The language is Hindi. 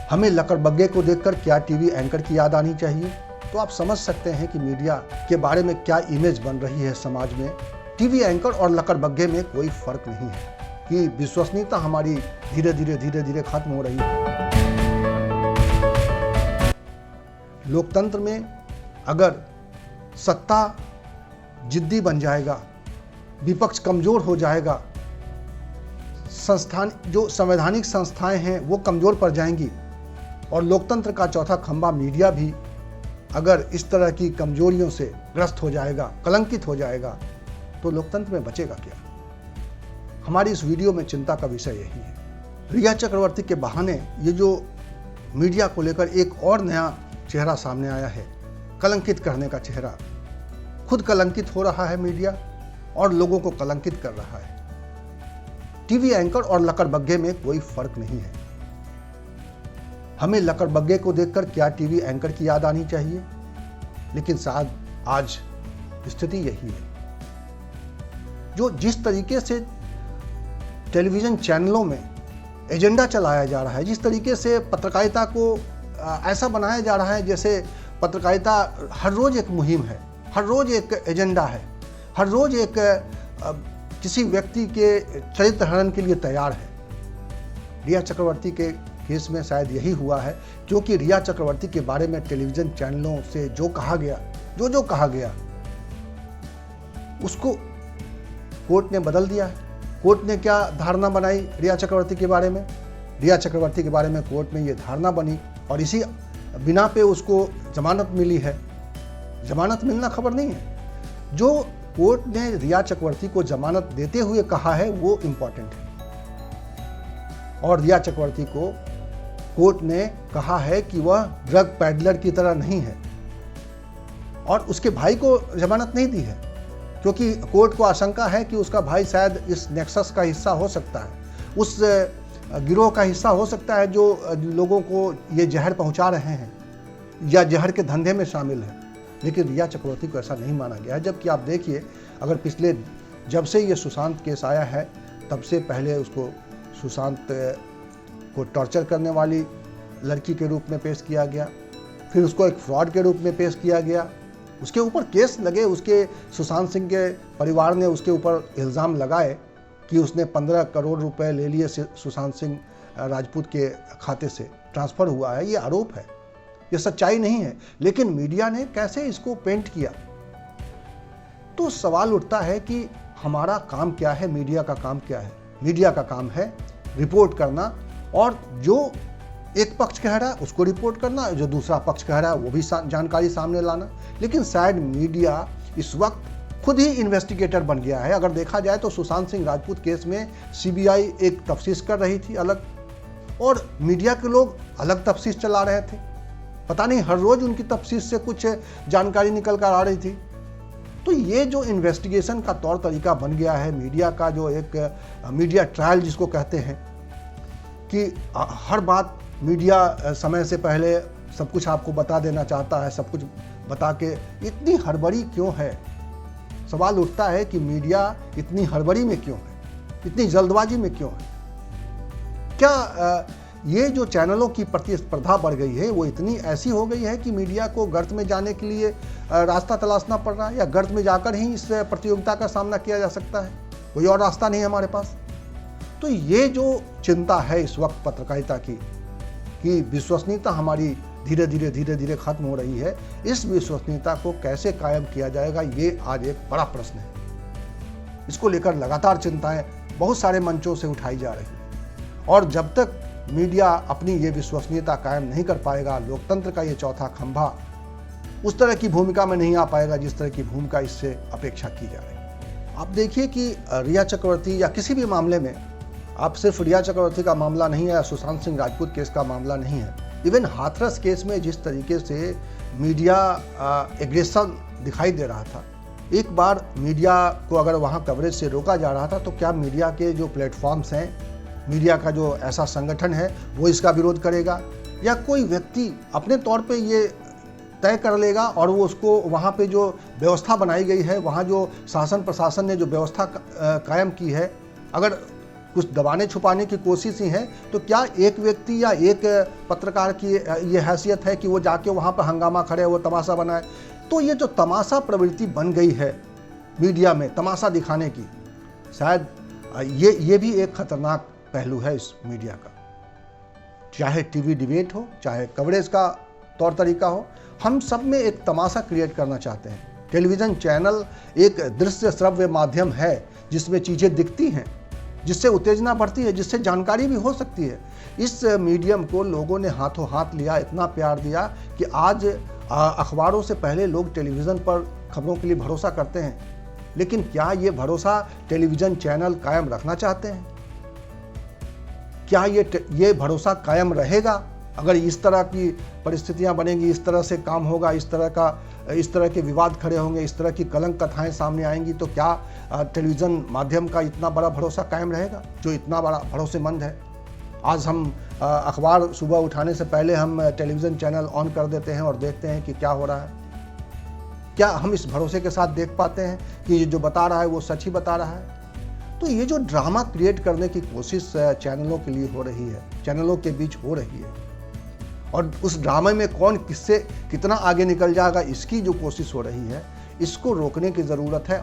हमें लकड़बग्गे को देखकर क्या टीवी एंकर की याद आनी चाहिए? तो आप समझ सकते हैं कि मीडिया के बारे में क्या इमेज बन रही है समाज में। टीवी एंकर और लकड़बग्गे में कोई फर्क नहीं है कि विश्वसनीयता हमारी धीरे धीरे खत्म हो रही है। लोकतंत्र में अगर सत्ता जिद्दी बन जाएगा, विपक्ष कमजोर हो जाएगा, संस्थान जो संवैधानिक संस्थाएं हैं वो कमजोर पड़ जाएंगी और लोकतंत्र का चौथा खंभा मीडिया भी अगर इस तरह की कमजोरियों से ग्रस्त हो जाएगा, कलंकित हो जाएगा, तो लोकतंत्र में बचेगा क्या? हमारी इस वीडियो में चिंता का विषय यही है। रिया चक्रवर्ती के बहाने ये जो मीडिया को लेकर एक और नया चेहरा सामने आया है, कलंकित करने का चेहरा। खुद कलंकित हो रहा है मीडिया और लोगों को कलंकित कर रहा है। टीवी एंकर और लकड़बग्गे में कोई फर्क नहीं है। हमें लकड़बग्गे को देखकर क्या टीवी एंकर की याद आनी चाहिए? लेकिन शायद आज स्थिति यही है। जो जिस तरीके से टेलीविजन चैनलों में एजेंडा चलाया जा रहा है, जिस तरीके से पत्रकारिता को ऐसा बनाया जा रहा है जैसे पत्रकारिता हर रोज एक मुहिम है, हर रोज एक एजेंडा है, हर रोज एक किसी व्यक्ति के चरित्र हनन के लिए तैयार है। रिया चक्रवर्ती के केस में शायद यही हुआ है, क्योंकि रिया चक्रवर्ती के बारे में टेलीविजन चैनलों से जो कहा गया, जो कहा गया, उसको कोर्ट ने बदल दिया है। कोर्ट ने क्या धारणा बनाई रिया चक्रवर्ती के बारे में? रिया चक्रवर्ती के बारे में कोर्ट में ये धारणा बनी और इसी बिना पे उसको जमानत मिली है। जमानत मिलना खबर नहीं है, जो कोर्ट ने रिया चक्रवर्ती को जमानत देते हुए कहा है वो इंपॉर्टेंट है। और रिया चक्रवर्ती को कोर्ट ने कहा है कि वह ड्रग पैडलर की तरह नहीं है और उसके भाई को जमानत नहीं दी है, क्योंकि कोर्ट को आशंका है कि उसका भाई शायद इस नेक्सस का हिस्सा हो सकता है, उस गिरोह का हिस्सा हो सकता है जो लोगों को ये जहर पहुंचा रहे हैं या जहर के धंधे में शामिल है। लेकिन रिया चक्रवर्ती को ऐसा नहीं माना गया है। जबकि आप देखिए, अगर पिछले जब से ये सुशांत केस आया है तब से पहले उसको सुशांत को टॉर्चर करने वाली लड़की के रूप में पेश किया गया, फिर उसको एक फ्रॉड के रूप में पेश किया गया, उसके ऊपर केस लगे, उसके सुशांत सिंह के परिवार ने उसके ऊपर इल्ज़ाम लगाए कि उसने 15 करोड़ रुपए ले लिए सुशांत सिंह राजपूत के खाते से ट्रांसफ़र हुआ है। ये आरोप है, ये सच्चाई नहीं है, लेकिन मीडिया ने कैसे इसको पेंट किया। तो सवाल उठता है कि हमारा काम क्या है, मीडिया का काम क्या है? मीडिया का काम है रिपोर्ट करना और जो एक पक्ष कह रहा है उसको रिपोर्ट करना, जो दूसरा पक्ष कह रहा है वो भी जानकारी सामने लाना। लेकिन शायद मीडिया इस वक्त खुद ही इन्वेस्टिगेटर बन गया है। अगर देखा जाए तो सुशांत सिंह राजपूत केस में सीबीआई एक तफ्तीश कर रही थी अलग, और मीडिया के लोग अलग तफ्तीश चला रहे थे। पता नहीं हर रोज उनकी तफ्तीश से कुछ जानकारी निकल कर आ रही थी। तो ये जो इन्वेस्टिगेशन का तौर तरीका बन गया है मीडिया का, जो एक मीडिया ट्रायल जिसको कहते हैं, कि हर बात मीडिया समय से पहले सब कुछ आपको बता देना चाहता है, सब कुछ बता के इतनी हड़बड़ी क्यों है? सवाल उठता है कि मीडिया इतनी हड़बड़ी में क्यों है, इतनी जल्दबाजी में क्यों है? क्या ये जो चैनलों की प्रतिस्पर्धा बढ़ गई है वो इतनी ऐसी हो गई है कि मीडिया को गर्त में जाने के लिए रास्ता तलाशना पड़ रहा है, या गर्त में जाकर ही इस प्रतियोगिता का सामना किया जा सकता है? कोई और रास्ता नहीं है हमारे पास। तो ये जो चिंता है इस वक्त पत्रकारिता की, कि विश्वसनीयता हमारी धीरे धीरे खत्म हो रही है, इस विश्वसनीयता को कैसे कायम किया जाएगा, ये आज एक बड़ा प्रश्न है। इसको लेकर लगातार चिंताएं बहुत सारे मंचों से उठाई जा रही हैं और जब तक मीडिया अपनी ये विश्वसनीयता कायम नहीं कर पाएगा, लोकतंत्र का ये चौथा खंभा उस तरह की भूमिका में नहीं आ पाएगा जिस तरह की भूमिका इससे अपेक्षा की जा रही है। आप देखिए कि रिया चक्रवर्ती या किसी भी मामले में, आप सिर्फ रिया चक्रवर्ती का मामला नहीं है या सुशांत सिंह राजपूत केस का मामला नहीं है, इवन हाथरस केस में जिस तरीके से मीडिया एग्रेशन दिखाई दे रहा था, एक बार मीडिया को अगर वहाँ कवरेज से रोका जा रहा था तो क्या मीडिया के जो प्लेटफॉर्म्स हैं, मीडिया का जो ऐसा संगठन है वो इसका विरोध करेगा, या कोई व्यक्ति अपने तौर पे ये तय कर लेगा और वो उसको वहाँ पे जो व्यवस्था बनाई गई है, वहाँ जो शासन प्रशासन ने जो व्यवस्था कायम की है, अगर कुछ दबाने छुपाने की कोशिश ही है, तो क्या एक व्यक्ति या एक पत्रकार की ये हैसियत है कि वो जाके वहाँ पर हंगामा खड़े वो तमाशा बनाए? तो ये जो तमाशा प्रवृत्ति बन गई है मीडिया में तमाशा दिखाने की, शायद ये भी एक खतरनाक पहलू है इस मीडिया का। चाहे टीवी डिबेट हो, चाहे कवरेज का तौर तरीका हो, हम सब में एक तमाशा क्रिएट करना चाहते हैं। टेलीविज़न चैनल एक दृश्य श्रव्य माध्यम है जिसमें चीज़ें दिखती हैं, जिससे उत्तेजना बढ़ती है, जिससे जानकारी भी हो सकती है। इस मीडियम को लोगों ने हाथों हाथ लिया, इतना प्यार दिया कि आज अखबारों से पहले लोग टेलीविज़न पर खबरों के लिए भरोसा करते हैं। लेकिन क्या ये भरोसा टेलीविज़न चैनल कायम रखना चाहते हैं? क्या ये भरोसा कायम रहेगा अगर इस तरह की परिस्थितियां बनेंगी, इस तरह से काम होगा, इस तरह के विवाद खड़े होंगे, इस तरह की कलंक कथाएं सामने आएंगी, तो क्या टेलीविज़न माध्यम का इतना बड़ा भरोसा कायम रहेगा जो इतना बड़ा भरोसेमंद है? आज हम अखबार सुबह उठाने से पहले हम टेलीविज़न चैनल ऑन कर देते हैं और देखते हैं कि क्या हो रहा है। क्या हम इस भरोसे के साथ देख पाते हैं कि ये जो बता रहा है वो सच ही बता रहा है? तो ये जो ड्रामा क्रिएट करने की कोशिश चैनलों के लिए हो रही है, चैनलों के बीच हो रही है, और उस ड्रामे में कौन किससे कितना आगे निकल जाएगा, इसकी जो कोशिश हो रही है, इसको रोकने की ज़रूरत है।